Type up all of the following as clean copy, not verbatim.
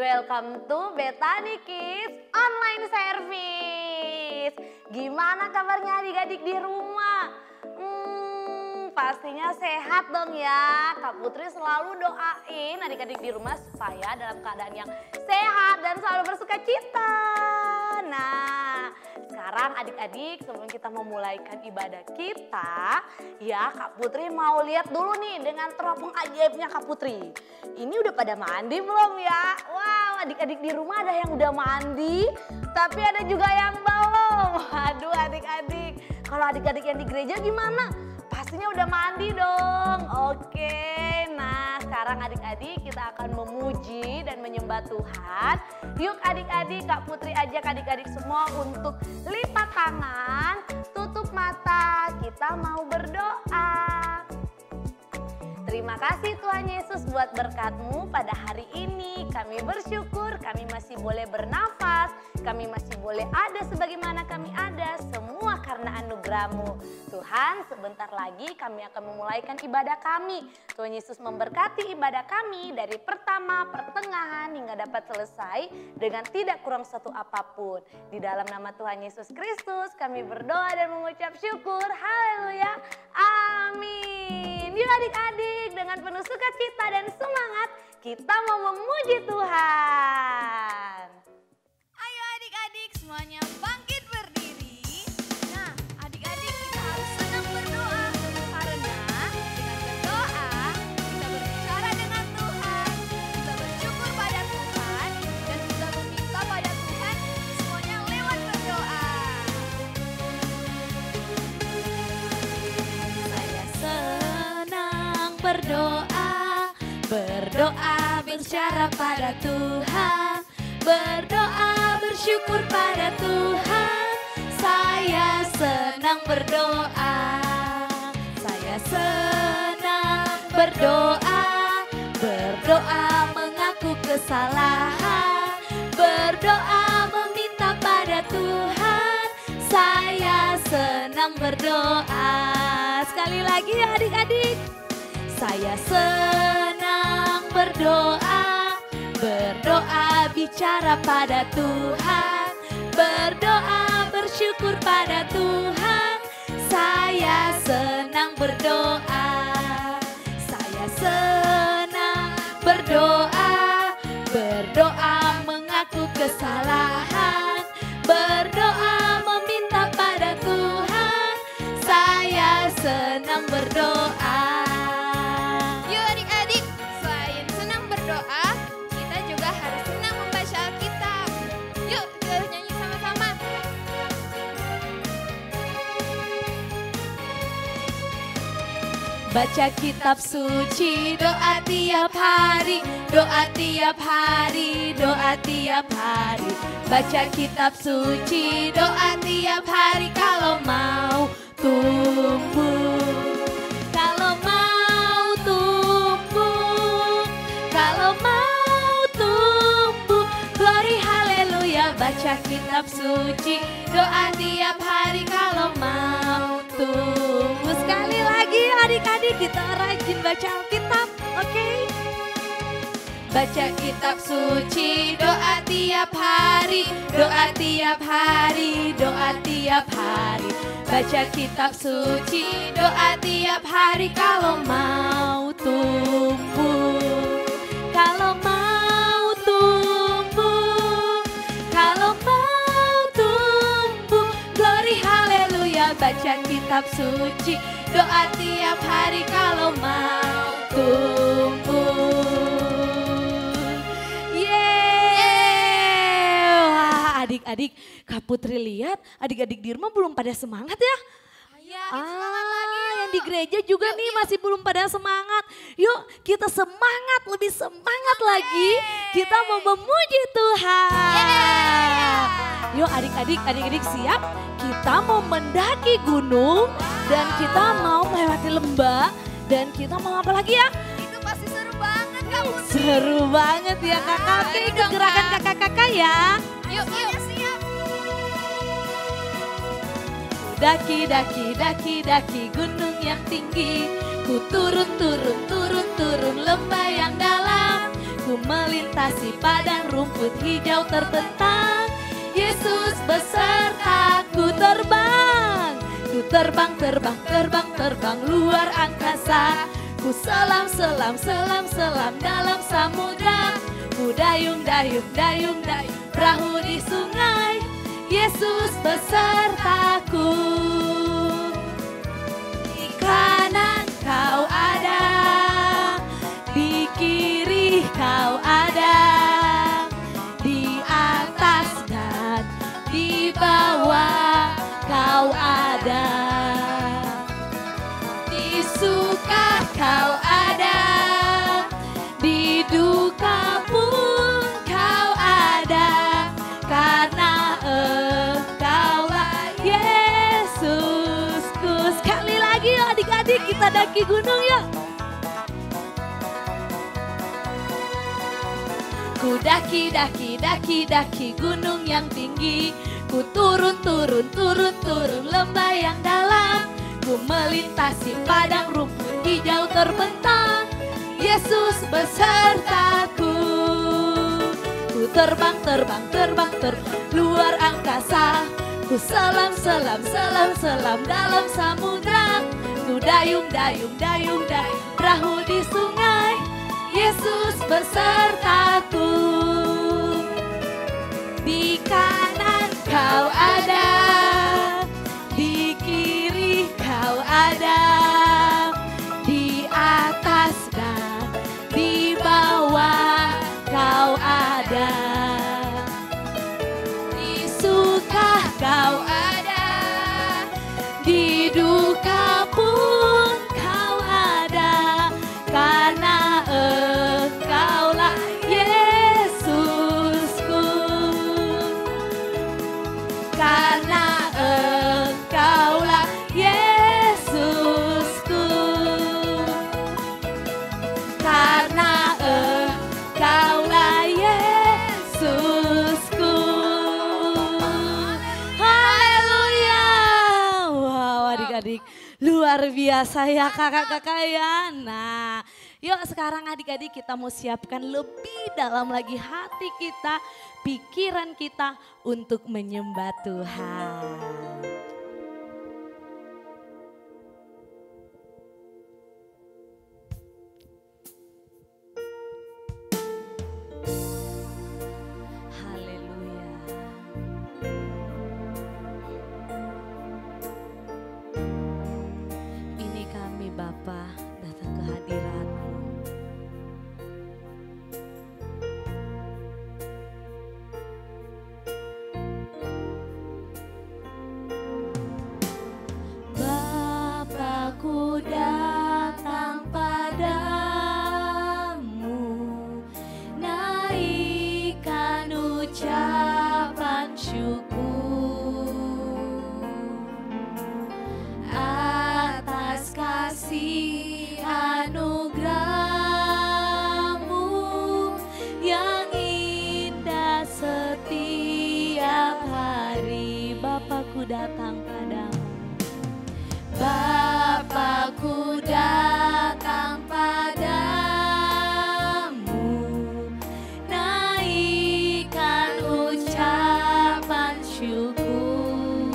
Welcome to Betani Kids Online Service. Gimana kabarnya adik-adik di rumah? Pastinya sehat dong ya. Kak Putri selalu doain adik-adik di rumah supaya dalam keadaan yang sehat dan selalu bersuka cita. Nah, sekarang adik-adik sebelum kita memulaikan ibadah kita, ya Kak Putri mau lihat dulu nih dengan teropong ajaibnya Kak Putri. Ini udah pada mandi belum ya? Wow, adik-adik di rumah ada yang udah mandi, tapi ada juga yang belum. Aduh adik-adik, kalau adik-adik yang di gereja gimana? Pastinya udah mandi dong. Oke, nah sekarang adik-adik kita akan memuji dan menyembah Tuhan. Yuk adik-adik, Kak Putri ajak adik-adik semua untuk lipat tangan, tutup mata, kita mau berdoa. Terima kasih Tuhan Yesus buat berkat-Mu pada hari ini. Kami bersyukur kami masih boleh bernafas, kami masih boleh ada sebagaimana kami ada, semua karena anugerah-Mu. Tuhan, sebentar lagi kami akan memulaikan ibadah kami. Tuhan Yesus memberkati ibadah kami dari pertama, pertengahan hingga dapat selesai dengan tidak kurang satu apapun. Di dalam nama Tuhan Yesus Kristus kami berdoa dan mengucap syukur. Haleluya. Amin. Yuk adik-adik, dengan penuh sukacita dan semangat kita mau memuji Tuhan. Ayo adik-adik semuanya bangkit berdiri. Nah adik-adik kita harus senang berdoa. Karena dengan berdoa kita berbicara dengan Tuhan. Kita bersyukur pada Tuhan. Dan kita meminta pada Tuhan semuanya lewat berdoa. Saya senang berdoa. Berdoa bicara pada Tuhan. Berdoa bersyukur pada Tuhan. Saya senang berdoa. Saya senang berdoa. Berdoa mengaku kesalahan. Berdoa meminta pada Tuhan. Saya senang berdoa. Sekali lagi adik-adik. Saya senang berdoa. Berdoa bicara pada Tuhan. Berdoa bersyukur pada Tuhan. Saya senang berdoa. Saya senang berdoa. Berdoa mengaku kesalahan. Berdoa meminta pada Tuhan. Saya senang berdoa. Yuk adik-adik, selain senang berdoa, kita juga harus senang membaca Alkitab. Yuk kita nyanyi sama-sama. Baca kitab suci, doa tiap hari, doa tiap hari, doa tiap hari. Baca kitab suci, doa tiap hari kalau mau tumbuh. Kalau mau tumbuh, kalau mau tumbuh, glory haleluya. Baca kitab suci, doa tiap hari kalau mau tumbuh. Sekali lagi adik-adik kita rajin baca Alkitab, oke? Baca kitab suci, doa tiap hari, doa tiap hari, doa tiap hari. Baca kitab suci, doa tiap hari kalau mau tumbuh. Kalau mau tumbuh, kalau mau tumbuh, glory haleluya. Baca kitab suci, doa tiap hari kalau mau tumbuh. Adik-adik, Kak Putri lihat adik-adik di rumah belum pada semangat ya? Iya, semangat lagi. Yang di gereja juga nih masih belum pada semangat. Yuk kita semangat, lebih semangat lagi. Kita mau memuji Tuhan. Yuk adik-adik siap? Kita mau mendaki gunung dan kita mau melewati lembah dan kita mau apa lagi ya? Itu pasti seru banget Kak Putri. Seru banget ya kakak. Oke, ikut gerakan kakak-kakak ya. Yuk, siap. Daki, daki, daki, daki gunung yang tinggi. Ku turun, turun, turun, turun lembah yang dalam. Ku ku melintasi padang rumput hijau terbentang. Yesus besertaku terbang, ku terbang, terbang, terbang, terbang luar angkasa. Ku selam, selam, selam, selam dalam samudra. Ku dayung, dayung, dayung, dayung perahu di sungai. Yesus besertaku. Di kanan kau ada, di kiri kau ada, di atas dan di bawah kau ada. Di suka kau ada, di duka pun kau ada, karena Engkaulah Yesusku. Sekali lagi yuk adik-adik, kita daki gunung yuk. Ku daki, daki, daki, daki gunung yang tinggi. Ku turun, turun, turun, turun lembah yang dalam. Ku melintasi padang rumput hijau terbentang. Yesus besertaku. Ku terbang, terbang, terbang, terbang luar angkasa. Ku selam, selam, selam, selam dalam samudra. Ku dayung, dayung, dayung, dayung perahu di sungai. Yesus besertaku. Di kanan kau ada, di kiri kau ada, di atas dan di bawah kau ada. Di suka kau ada, di duka pun kau ada, karena Engkaulah Yesusku. Karena Engkaulah Yesusku. Karena Engkaulah Yesusku. Haleluya. Wow adik-adik, luar biasa ya kakak-kakak ya. Nah, yuk sekarang adik-adik kita mau siapkan lebih dalam lagi hati kita, pikiran kita untuk menyembah Tuhan. Haleluya. Ini kami Bapa datang ke hadirat-Mu. Bapakku datang padamu, naikkan ucapan syukur atas kasih anugerah-Mu yang indah setiap hari. Bapakku datang padamu. Bapakku datang padamu, naikkan ucapan syukur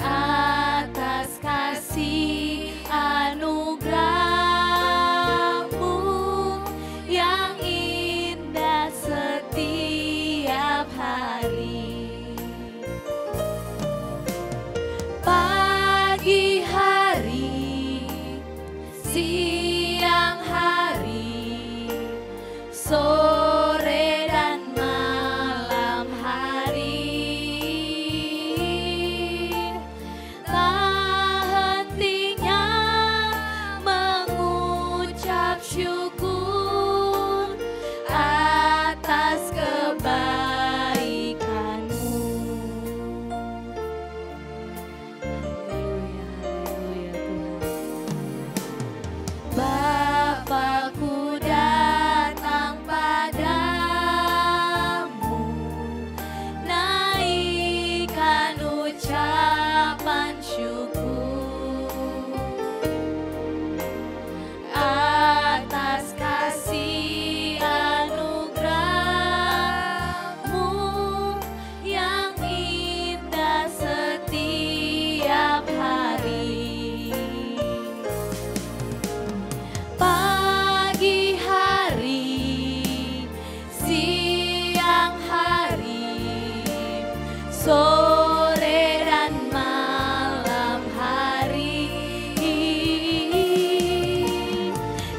atas kasih anugerah-Mu yang indah setiap hari. Pagi hari, siang hari, sore dan malam hari, tak hentinya mengucap syukur atas kebaikan-Mu. Haleluya, haleluya Tuhan. Bapakku datang padamu, kasih anugerah-Mu yang indah setiap hari. Pagi hari, siang hari, sore dan malam hari,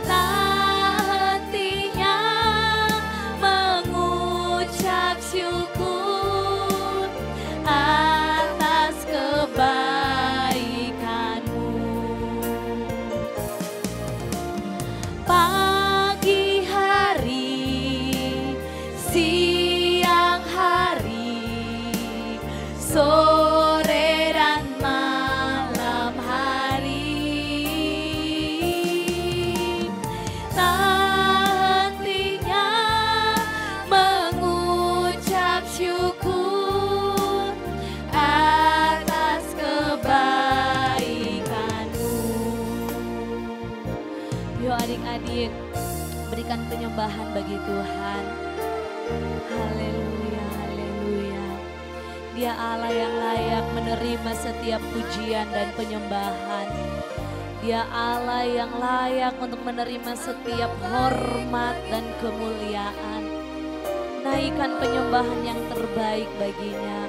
tak hentinya mengucap syukur atas kebaikan-Mu. Pagi hari, siang hari, sore dan malam hari, tak hentinya mengucap syukur atas kebaikan-Mu. Yuk adik-adik, berikan penyembahan bagi Tuhan. Haleluya, haleluya. Dia Allah yang layak menerima setiap pujian dan penyembahan. Dia Allah yang layak untuk menerima setiap hormat dan kemuliaan. Naikkan penyembahan yang terbaik baginya.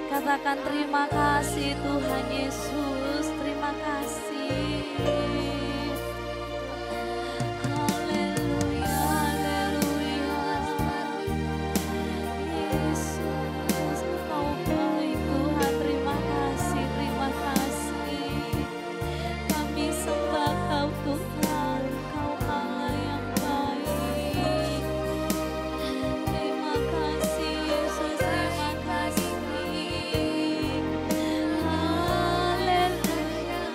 Katakan terima kasih Tuhan Yesus, terima kasih. Haleluya, haleluya. Yesus, Engkau baik Tuhan, terima kasih, terima kasih. Kami sembah Kau Tuhan, Kau Allah yang baik. Terima kasih Yesus, terima kasih. Haleluya, haleluya.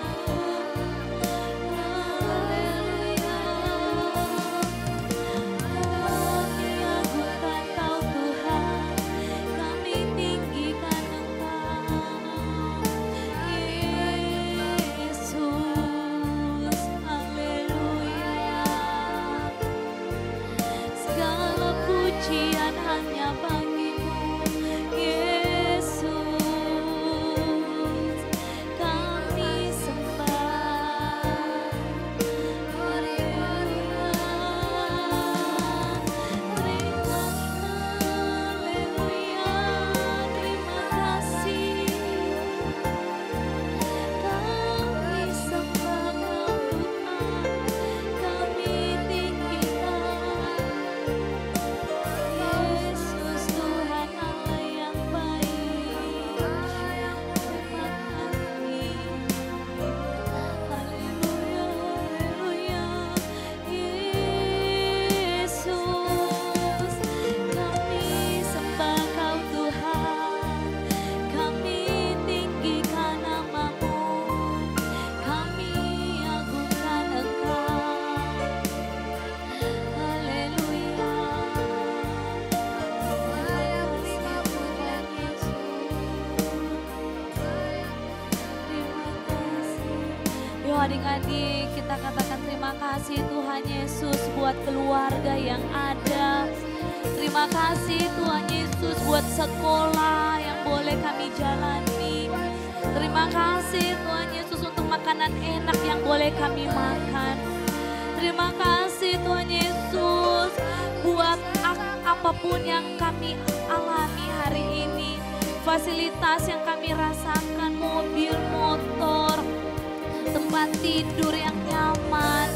Kami agungkan Kau Tuhan, kami tinggikan Engkau. Yesus, haleluya. Segala pujian hanya bagi-Mu, Yesus. Kami sembah. Haleluya. Terima, haleluya. Terima kasih. Kami sembah Kau Tuhan, kami tinggikan. Yesus Tuhan Allah yang baik. Terima kasih. Haleluya, haleluya. Yesus, kami sembah Kau Tuhan, kami tinggikan nama-Mu, kami agungkan Engkau. Haleluya. Yuk adik-adik, kita katakan terima kasih Tuhan Yesus buat keluarga yang ada. Terima kasih Tuhan Yesus buat sekolah yang boleh kami jalani. Terima kasih Tuhan Yesus untuk makanan enak yang boleh kami makan. Terima kasih Tuhan Yesus buat apapun yang kami alami hari ini. Fasilitas yang kami rasakan, mobil, motor, tempat tidur yang nyaman.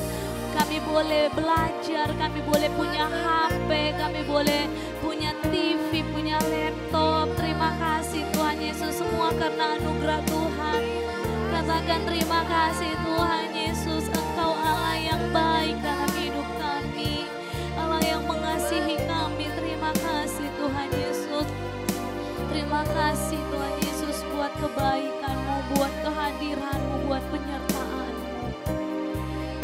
Kami boleh belajar, kami boleh punya HP, kami boleh punya TV, punya laptop. Terima kasih Tuhan Yesus, semua karena anugerah Tuhan. Katakan terima kasih Tuhan Yesus, Engkau Allah yang baik dalam hidup kami, Allah yang mengasihi kami. Terima kasih Tuhan Yesus. Terima kasih Tuhan Yesus buat kebaikan-Mu, buat kehadiran-Mu, buat penyertaan-Mu.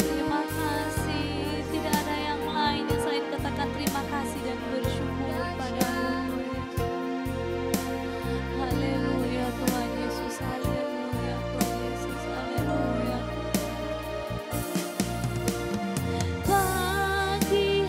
Terima kasih. Tidak ada yang lain yang selain katakan terima kasih dan bersyukur padamu. Haleluya Tuhan Yesus, haleluya Tuhan Yesus, haleluya. Pagi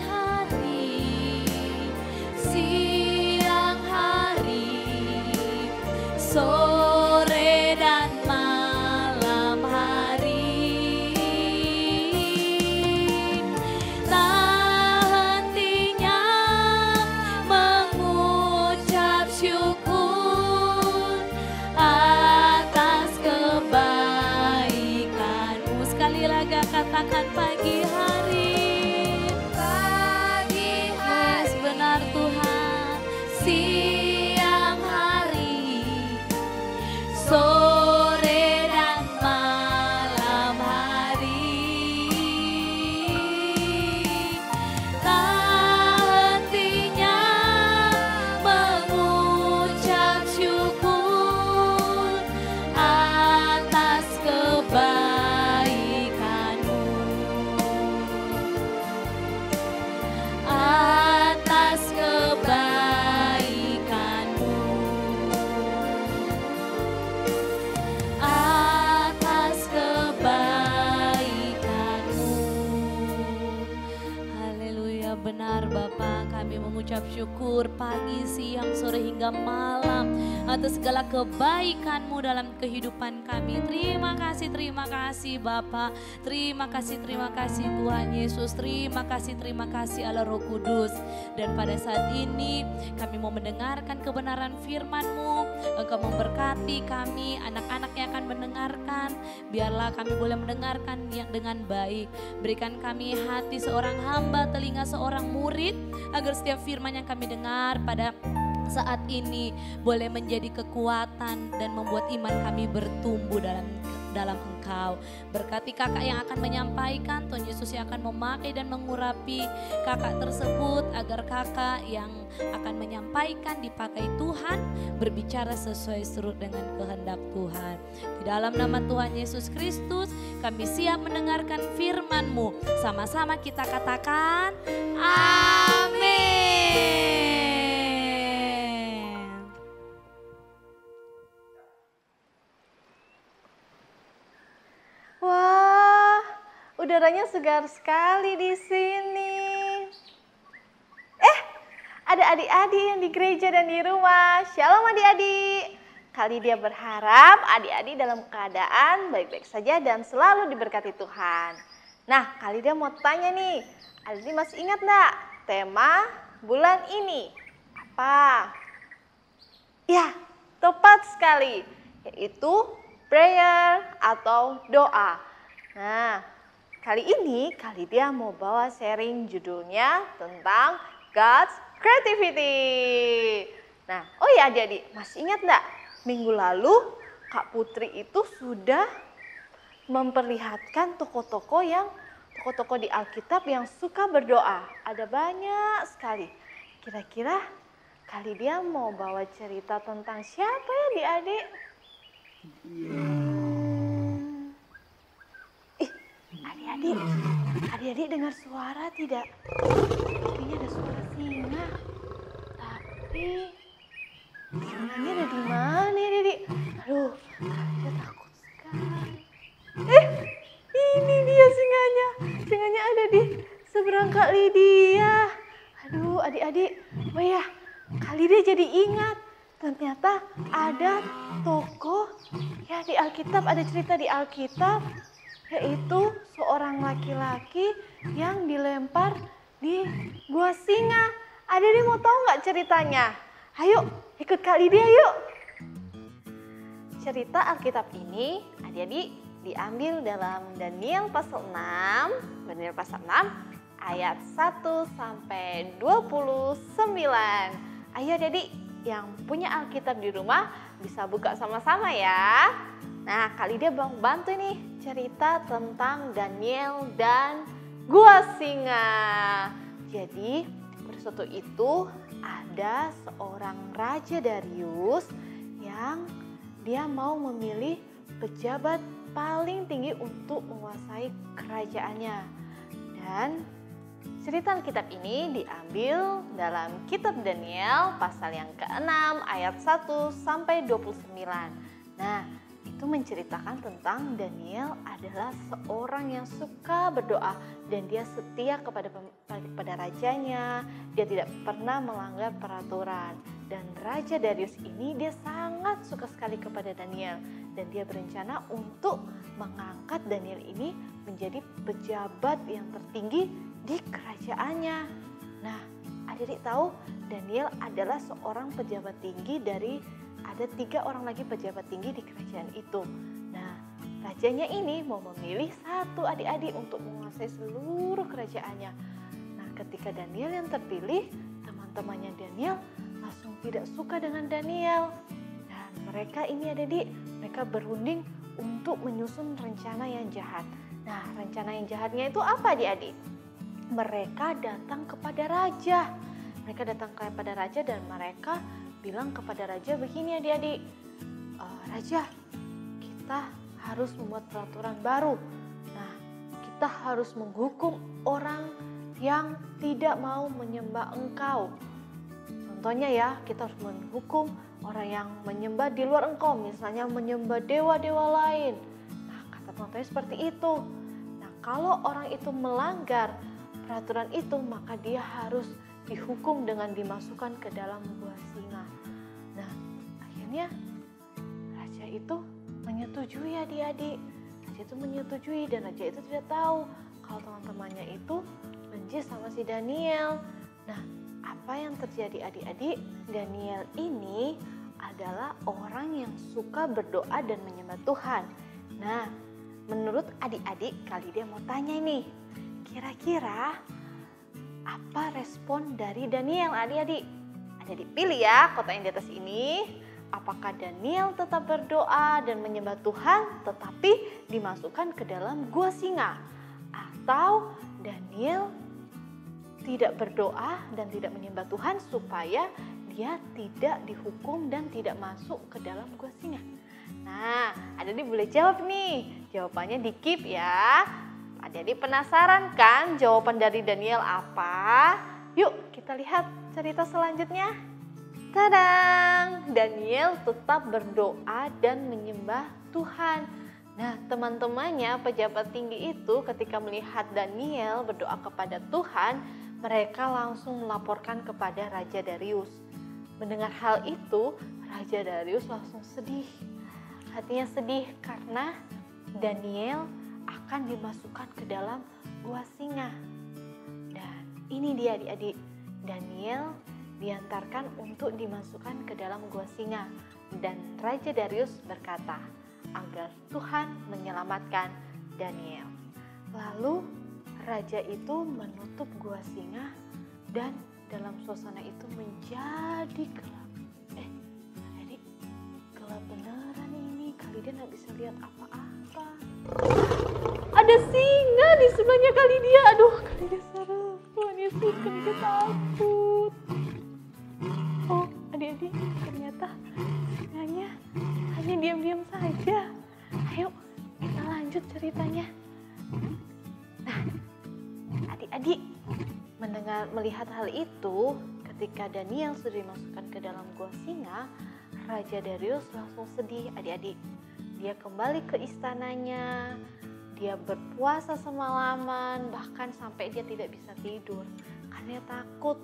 benar Bapa, kami mengucap syukur pagi, siang, sore hingga malam atas segala kebaikan-Mu dalam kehidupan kami. Terima kasih Bapa. Terima kasih Tuhan Yesus. Terima kasih Allah Roh Kudus. Dan pada saat ini kami mau mendengarkan kebenaran firman-Mu. Engkau memberkati kami, anak-anak yang akan mendengarkan. Biarlah kami boleh mendengarkan yang dengan baik. Berikan kami hati seorang hamba, telinga seorang murid, agar setiap firman yang kami dengar pada saat ini boleh menjadi kekuatan dan membuat iman kami bertumbuh dalam Engkau. Berkati kakak yang akan menyampaikan, Tuhan Yesus yang akan memakai dan mengurapi kakak tersebut, agar kakak yang akan menyampaikan dipakai Tuhan, berbicara sesuai surut dengan kehendak Tuhan. Di dalam nama Tuhan Yesus Kristus kami siap mendengarkan firman-Mu. Sama-sama kita katakan amin. Wah, udaranya segar sekali di sini. Ada adik-adik yang di gereja dan di rumah. Shalom adik-adik. Kali dia berharap adik-adik dalam keadaan baik-baik saja dan selalu diberkati Tuhan. Nah, kali dia mau tanya nih, adik-adik masih ingat enggak tema bulan ini? Apa? Ya, tepat sekali, yaitu prayer atau doa. Nah, kali ini dia mau bawa sharing judulnya tentang God's Creativity. Nah, oh ya adik-adik, masih ingat enggak? Minggu lalu Kak Putri itu sudah memperlihatkan tokoh-tokoh di Alkitab yang suka berdoa. Ada banyak sekali. Kira-kira kali dia mau bawa cerita tentang siapa ya adik-adik? Adik-adik dengar suara tidak? Sepertinya ada suara singa. Tapi singanya ada di mana ya adik? Aduh, saya takut sekali. Ini dia singanya. Singanya ada di seberang Kak Lydia. Aduh adik-adik, oh ya, kali dia jadi ingat. Ternyata ada tokoh ya di Alkitab, ada cerita di Alkitab, yaitu seorang laki-laki yang dilempar di gua singa. Adik-adik mau tahu nggak ceritanya? Ayo ikut Kak Lydia yuk. Cerita Alkitab ini adik-adik diambil dalam Daniel pasal 6 ayat 1 sampai 29. Ayo adik-adik yang punya Alkitab di rumah bisa buka sama-sama ya. Nah, kali dia bantu nih cerita tentang Daniel dan gua singa. Jadi, pada suatu itu ada seorang Raja Darius yang dia mau memilih pejabat paling tinggi untuk menguasai kerajaannya. Dan cerita Alkitab ini diambil dalam kitab Daniel pasal yang ke-6 ayat 1 sampai 29. Nah, itu menceritakan tentang Daniel adalah seorang yang suka berdoa dan dia setia kepada rajanya. Dia tidak pernah melanggar peraturan. Dan Raja Darius ini dia sangat suka sekali kepada Daniel dan dia berencana untuk mengangkat Daniel ini menjadi pejabat yang tertinggi di kerajaannya. Nah, adik-adik tahu Daniel adalah seorang pejabat tinggi dari ada 3 orang lagi pejabat tinggi di kerajaan itu. Nah, rajanya ini mau memilih satu adik-adik untuk menguasai seluruh kerajaannya. Nah, ketika Daniel yang terpilih, teman-temannya Daniel langsung tidak suka dengan Daniel. Dan mereka ini adik-adik, mereka berunding untuk menyusun rencana yang jahat. Nah, rencana yang jahatnya itu apa adik-adik? Mereka datang kepada raja. Mereka datang kepada raja dan mereka bilang kepada raja begini adik-adik, Raja, kita harus membuat peraturan baru. Nah, kita harus menghukum orang yang tidak mau menyembah engkau. Contohnya ya, kita harus menghukum orang yang menyembah di luar engkau, misalnya menyembah dewa-dewa lain. Nah, kata teman-teman seperti itu. Nah, kalau orang itu melanggar peraturan itu, maka dia harus dihukum dengan dimasukkan ke dalam gua singa. Nah, akhirnya raja itu menyetujui adik-adik. Raja itu menyetujui dan raja itu tidak tahu kalau teman-temannya itu benci sama si Daniel. Nah, apa yang terjadi adik-adik? Daniel ini adalah orang yang suka berdoa dan menyembah Tuhan. Nah, menurut adik-adik, kali dia mau tanya ini, kira-kira apa respon dari Daniel adik-adik? Ada dipilih ya kotak yang di atas ini. Apakah Daniel tetap berdoa dan menyembah Tuhan tetapi dimasukkan ke dalam gua singa? Atau Daniel tidak berdoa dan tidak menyembah Tuhan supaya dia tidak dihukum dan tidak masuk ke dalam gua singa? Nah, adik-adik boleh jawab nih. Jawabannya di keep ya. Adik-adik penasaran kan jawaban dari Daniel apa? Yuk kita lihat cerita selanjutnya. Tadang! Daniel tetap berdoa dan menyembah Tuhan. Nah, teman-temannya pejabat tinggi itu ketika melihat Daniel berdoa kepada Tuhan, mereka langsung melaporkan kepada Raja Darius. Mendengar hal itu, Raja Darius langsung sedih. Hatinya sedih karena Daniel akan dimasukkan ke dalam gua singa. Dan ini dia adik-adik, Daniel diantarkan untuk dimasukkan ke dalam gua singa. Dan Raja Darius berkata agar Tuhan menyelamatkan Daniel. Lalu raja itu menutup gua singa dan dalam suasana itu menjadi gelap. Adik, gelap beneran ini. Kali dia nggak bisa lihat apa-apa. Ada singa di sebelahnya kali dia. Aduh, kali dia serem. Tuhan Yesus, kali dia takut. Oh, adik-adik, ternyata singanya hanya diam-diam saja. Ayo, kita lanjut ceritanya. Nah, adik-adik melihat hal itu, ketika Daniel sudah dimasukkan ke dalam gua singa, Raja Darius langsung sedih adik-adik. Dia kembali ke istananya, dia berpuasa semalaman, bahkan sampai dia tidak bisa tidur. Karena dia takut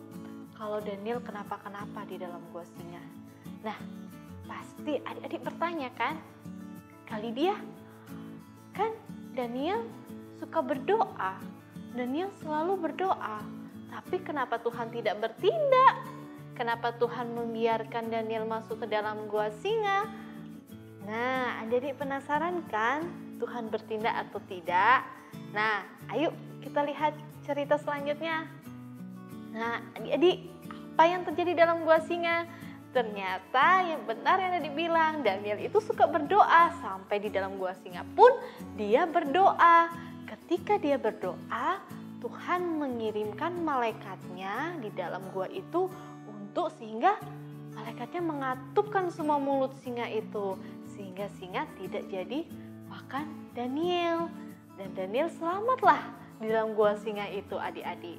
kalau Daniel kenapa-kenapa di dalam gua singa. Nah, pasti adik-adik bertanya kan, kali dia kan Daniel suka berdoa. Daniel selalu berdoa. Tapi kenapa Tuhan tidak bertindak? Kenapa Tuhan membiarkan Daniel masuk ke dalam gua singa? Nah, adik-adik penasaran kan Tuhan bertindak atau tidak? Nah, ayo kita lihat cerita selanjutnya. Nah, adik-adik, apa yang terjadi dalam gua singa? Ternyata yang benar yang adik bilang, Daniel itu suka berdoa. Sampai di dalam gua singa pun dia berdoa. Ketika dia berdoa, Tuhan mengirimkan malaikatnya di dalam gua itu untuk sehingga malaikatnya mengatupkan semua mulut singa itu. Sehingga singa tidak jadi makan Daniel. Dan Daniel selamatlah di dalam gua singa itu adik-adik.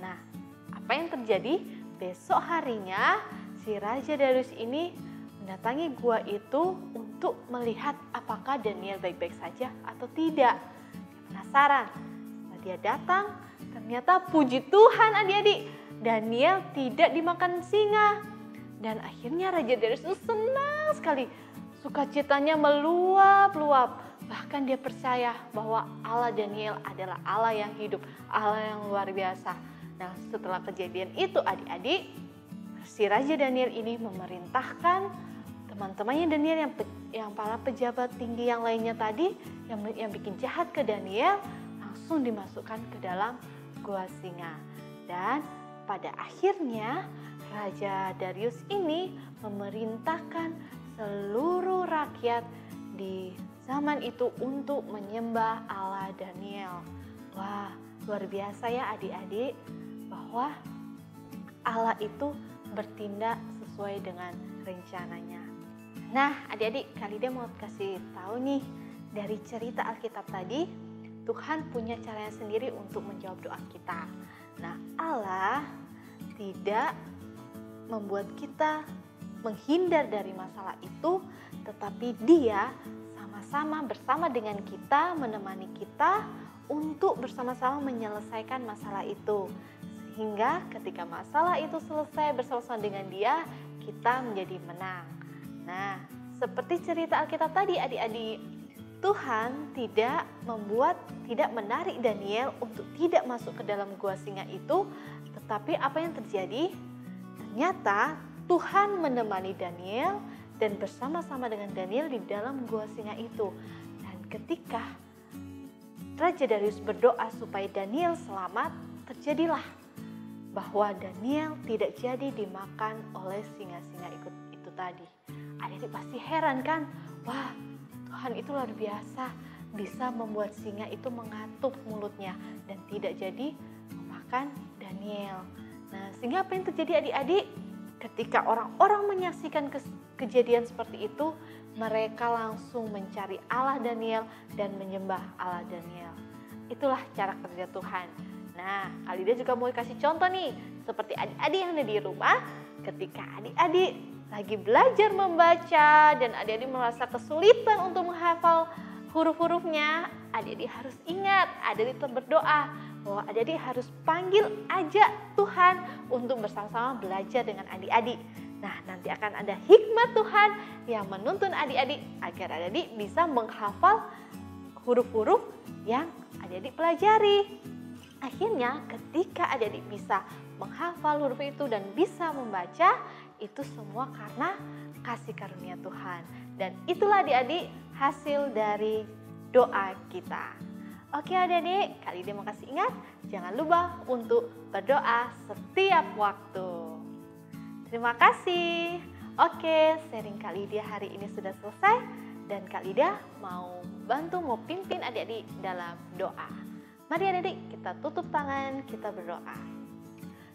Nah, apa yang terjadi? Besok harinya si Raja Darius ini mendatangi gua itu untuk melihat apakah Daniel baik-baik saja atau tidak. Dia penasaran. Setelah dia datang, ternyata puji Tuhan adik-adik, Daniel tidak dimakan singa. Dan akhirnya Raja Darius itu senang sekali. Sukacitanya meluap-luap. Bahkan dia percaya bahwa Allah Daniel adalah Allah yang hidup, Allah yang luar biasa. Nah, setelah kejadian itu adik-adik, si Raja Daniel ini memerintahkan teman-temannya Daniel yang para pejabat tinggi yang lainnya tadi yang bikin jahat ke Daniel langsung dimasukkan ke dalam gua singa. Dan pada akhirnya Raja Darius ini memerintahkan seluruh rakyat di zaman itu untuk menyembah Allah Daniel. Wah, luar biasa ya adik-adik, bahwa Allah itu bertindak sesuai dengan rencananya. Nah, adik-adik, kali dia mau kasih tahu nih, dari cerita Alkitab tadi, Tuhan punya caranya sendiri untuk menjawab doa kita. Nah, Allah tidak membuat kita menghindar dari masalah itu, tetapi Dia sama-sama bersama dengan kita, menemani kita untuk bersama-sama menyelesaikan masalah itu. Sehingga ketika masalah itu selesai bersama-sama dengan Dia, kita menjadi menang. Nah, seperti cerita Alkitab tadi adik-adik, Tuhan tidak menarik Daniel untuk tidak masuk ke dalam gua singa itu, tetapi apa yang terjadi? Ternyata Tuhan menemani Daniel dan bersama-sama dengan Daniel di dalam gua singa itu. Dan ketika Raja Darius berdoa supaya Daniel selamat, terjadilah bahwa Daniel tidak jadi dimakan oleh singa-singa itu tadi. Adik-adik pasti heran kan? Wah, Tuhan itu luar biasa, bisa membuat singa itu mengatup mulutnya dan tidak jadi memakan Daniel. Nah, sehingga apa yang terjadi adik-adik? Ketika orang-orang menyaksikan kejadian seperti itu, mereka langsung mencari Allah Daniel dan menyembah Allah Daniel. Itulah cara kerja Tuhan. Nah, Alida juga mau kasih contoh nih, seperti adik-adik yang ada di rumah, ketika adik-adik lagi belajar membaca dan adik-adik merasa kesulitan untuk menghafal huruf-hurufnya, adik-adik harus ingat, adik-adik tetap berdoa bahwa adik-adik harus panggil ajak Tuhan untuk bersama-sama belajar dengan adik-adik. Nah, nanti akan ada hikmat Tuhan yang menuntun adik-adik agar adik-adik bisa menghafal huruf-huruf yang adik-adik pelajari. Akhirnya ketika adik-adik bisa menghafal huruf itu dan bisa membaca, itu semua karena kasih karunia Tuhan. Dan itulah adik-adik hasil dari doa kita. Oke adik-adik, kali ini mau kasih ingat, jangan lupa untuk berdoa setiap waktu. Terima kasih. Oke, sharing Kak Lydia hari ini sudah selesai. Dan Kak Lydia mau pimpin adik-adik dalam doa. Mari adik-adik kita tutup tangan, kita berdoa.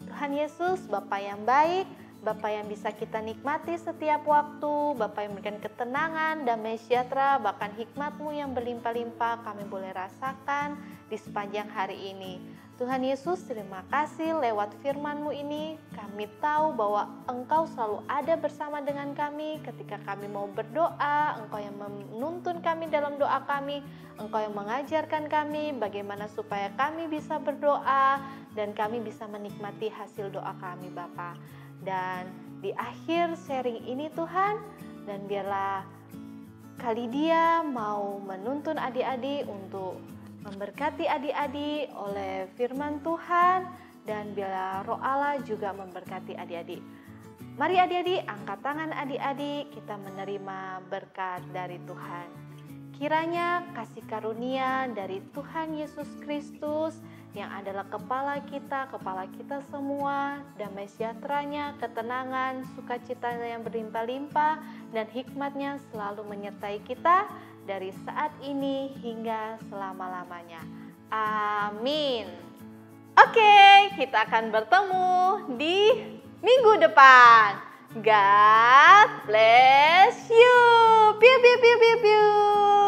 Tuhan Yesus, Bapa yang baik, Bapa yang bisa kita nikmati setiap waktu, Bapa yang memberikan ketenangan, damai sejahtera, bahkan hikmat-Mu yang berlimpah-limpah kami boleh rasakan di sepanjang hari ini. Tuhan Yesus, terima kasih lewat firman-Mu ini, kami tahu bahwa Engkau selalu ada bersama dengan kami ketika kami mau berdoa, Engkau yang menuntun kami dalam doa kami, Engkau yang mengajarkan kami bagaimana supaya kami bisa berdoa dan kami bisa menikmati hasil doa kami Bapa. Dan di akhir sharing ini Tuhan, dan biarlah Kak Lydia mau menuntun adik-adik untuk memberkati adik-adik oleh firman Tuhan, dan biarlah Roh Allah juga memberkati adik-adik. Mari adik-adik angkat tangan adik-adik, kita menerima berkat dari Tuhan. Kiranya kasih karunia dari Tuhan Yesus Kristus yang adalah kepala kita semua, damai sejahteranya, ketenangan, sukacitanya yang berlimpah-limpah, dan hikmatnya selalu menyertai kita dari saat ini hingga selama-lamanya. Amin. Oke, kita akan bertemu di minggu depan. God bless you. Piu, piu, piu, piu, piu.